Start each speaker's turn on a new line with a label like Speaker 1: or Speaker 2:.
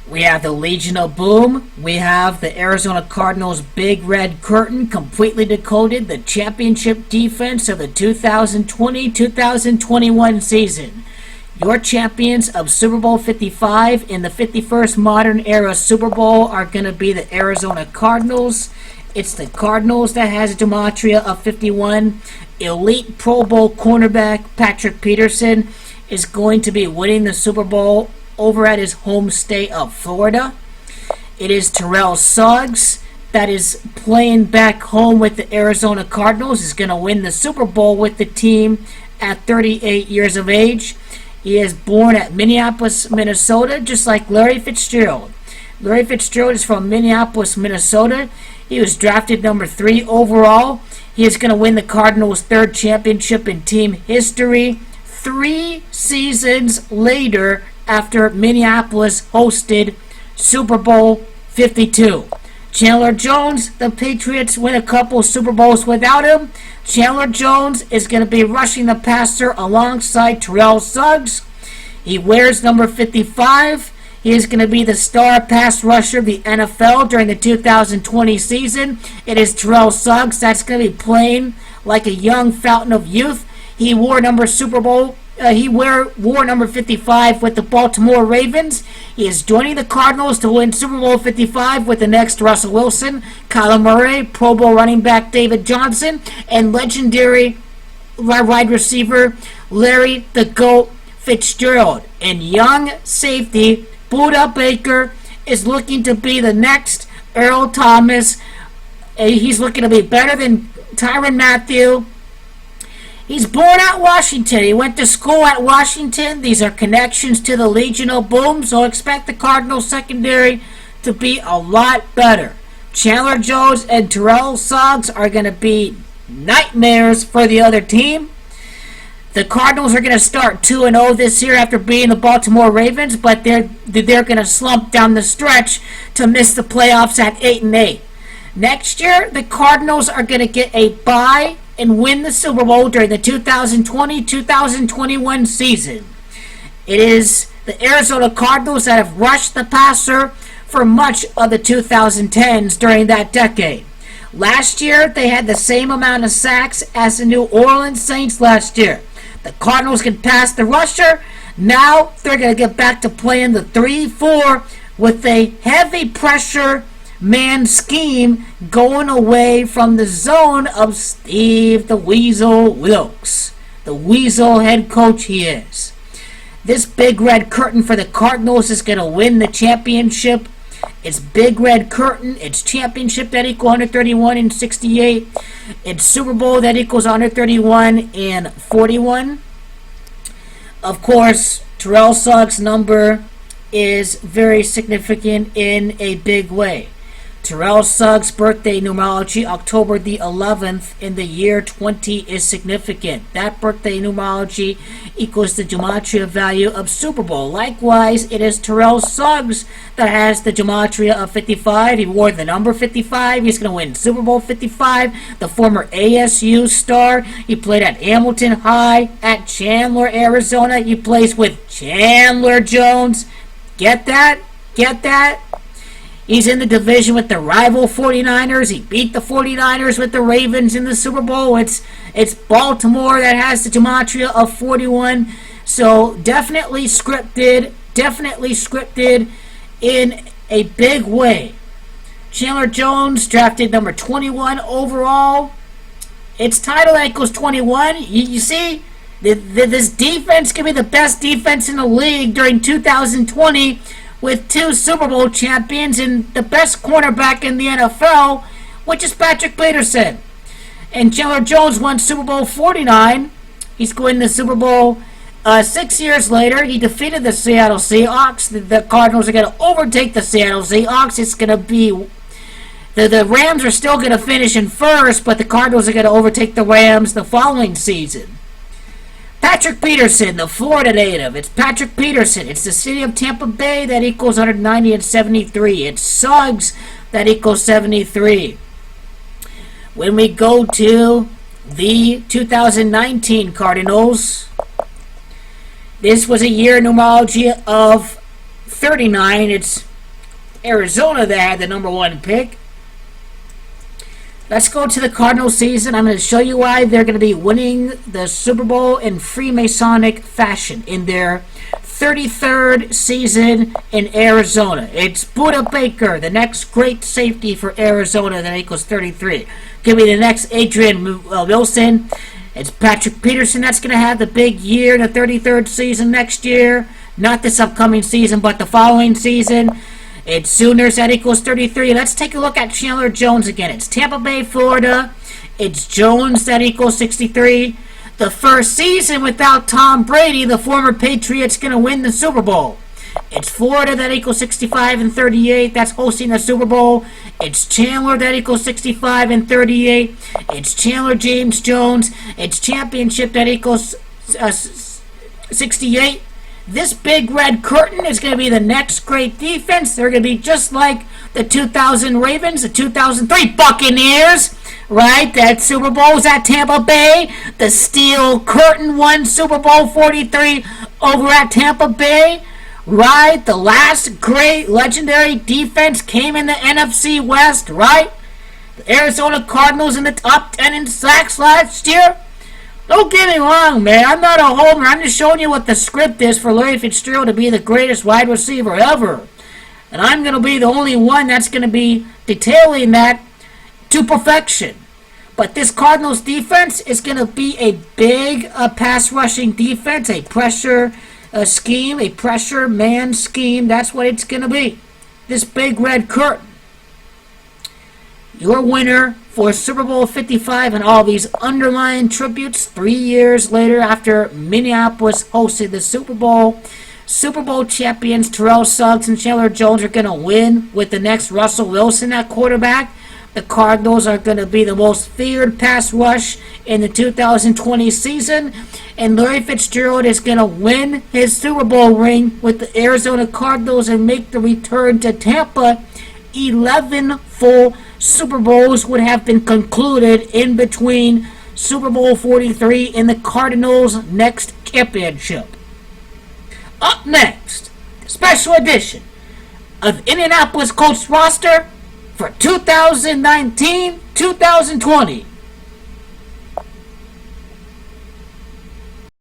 Speaker 1: We have the Legion of Boom. We have the Arizona Cardinals Big Red Curtain, completely decoded, the championship defense of the 2020-2021 season. Your champions of Super Bowl 55 in the 51st Modern Era Super Bowl are going to be the Arizona Cardinals. It's the Cardinals that has a gematria of 51. Elite Pro Bowl cornerback Patrick Peterson is going to be winning the Super Bowl over at his home state of Florida. It is Terrell Suggs that is playing back home with the Arizona Cardinals. Is going to win the Super Bowl with the team at 38 years of age. He is born at Minneapolis, Minnesota, just like Larry Fitzgerald. Larry Fitzgerald is from Minneapolis, Minnesota. He was drafted number 3 overall. He is going to win the Cardinals' 3rd championship in team history 3 seasons later, after Minneapolis hosted Super Bowl 52. Chandler Jones, the Patriots win a couple Super Bowls without him. Chandler Jones is going to be rushing the passer alongside Terrell Suggs. He wears number 55. He is going to be the star pass rusher of the NFL during the 2020 season. It is Terrell Suggs that's going to be playing like a young fountain of youth. He wore number 55 with the Baltimore Ravens. He is joining the Cardinals to win Super Bowl 55 with the next Russell Wilson, Kyler Murray, Pro Bowl running back David Johnson, and legendary wide receiver Larry the GOAT Fitzgerald. And young safety Buddla Baker is looking to be the next Earl Thomas. He's looking to be better than Tyrann Mathieu. He's born at Washington. He went to school at Washington. These are connections to the Legion of Boom, so expect the Cardinals secondary to be a lot better. Chandler Jones and Terrell Suggs are going to be nightmares for the other team. The Cardinals are going to start 2-0 this year after beating the Baltimore Ravens, but they're going to slump down the stretch to miss the playoffs at 8-8. Next year, the Cardinals are going to get a bye and win the Super Bowl during the 2020-2021 season. It is the Arizona Cardinals that have rushed the passer for much of the 2010s during that decade. Last year, they had the same amount of sacks as the New Orleans Saints last year. The Cardinals can pass the rusher. Now they're going to get back to playing the 3-4 with a heavy pressure man scheme going away from the zone of Steve the Weasel Wilkes. The Weasel head coach he is. This Big Red Curtain for the Cardinals is going to win the championship. It's Big Red Curtain. It's championship that equals 131 and 68. It's Super Bowl that equals 131 and 41. Of course, Terrell Suggs' number is very significant in a big way. Terrell Suggs' birthday numerology, October the 11th in the year 20, is significant. That birthday numerology equals the gematria value of Super Bowl. Likewise, it is Terrell Suggs that has the gematria of 55. He wore the number 55. He's going to win Super Bowl 55. The former ASU star. He played at Hamilton High at Chandler, Arizona. He plays with Chandler Jones. Get that? Get that? He's in the division with the rival 49ers. He beat the 49ers with the Ravens in the Super Bowl. It's Baltimore that has the gematria of 41. So definitely scripted in a big way. Chandler Jones drafted number 21 overall. Its title equals 21. You see, this defense could be the best defense in the league during 2020. With 2 Super Bowl champions and the best cornerback in the NFL, which is Patrick Peterson. And Chandler Jones won Super Bowl 49. He's going to Super Bowl 6 years later. He defeated the Seattle Seahawks. The Cardinals are going to overtake the Seattle Seahawks. It's going to be... The Rams are still going to finish in first, but the Cardinals are going to overtake the Rams the following season. Patrick Peterson, the Florida native. It's Patrick Peterson. It's the city of Tampa Bay that equals 190 and 73. It's Suggs that equals 73. When we go to the 2019 Cardinals, this was a year numerology of 39. It's Arizona that had the number 1 pick. Let's go to the Cardinals season. I'm going to show you why they're going to be winning the Super Bowl in Freemasonic fashion in their 33rd season in Arizona. It's Buddla Baker, the next great safety for Arizona that equals 33. Give me the next Adrian Wilson. It's Patrick Peterson that's going to have the big year in the 33rd season next year. Not this upcoming season, but the following season. It's Sooners that equals 33. Let's take a look at Chandler Jones again. It's Tampa Bay, Florida. It's Jones that equals 63. The first season without Tom Brady, the former Patriots, going to win the Super Bowl. It's Florida that equals 65 and 38. That's hosting the Super Bowl. It's Chandler that equals 65 and 38. It's Chandler James Jones. It's championship that equals 68. This big red curtain is going to be the next great defense. They're going to be just like the 2000 Ravens, the 2003 Buccaneers, right? That Super Bowl was at Tampa Bay. The steel curtain won Super Bowl 43 over at Tampa Bay, right? The last great legendary defense came in the NFC West, right? The Arizona Cardinals in the top 10 in sacks last year. Don't get me wrong, man. I'm not a homer. I'm just showing you what the script is for Larry Fitzgerald to be the greatest wide receiver ever. And I'm going to be the only one that's going to be detailing that to perfection. But this Cardinals defense is going to be a big pass rushing defense, a pressure scheme, a pressure man scheme. That's what it's going to be. This big red curtain. Your winner for Super Bowl 55 and all these underlying tributes 3 years later after Minneapolis hosted the Super Bowl. Super Bowl champions Terrell, Suggs, and Chandler Jones are going to win with the next Russell Wilson at quarterback. The Cardinals are going to be the most feared pass rush in the 2020 season. And Larry Fitzgerald is going to win his Super Bowl ring with the Arizona Cardinals and make the return to Tampa. 11 full Super Bowls would have been concluded in between Super Bowl 43 and the Cardinals' next championship. Up next, special edition of Indianapolis Colts roster for 2019-2020.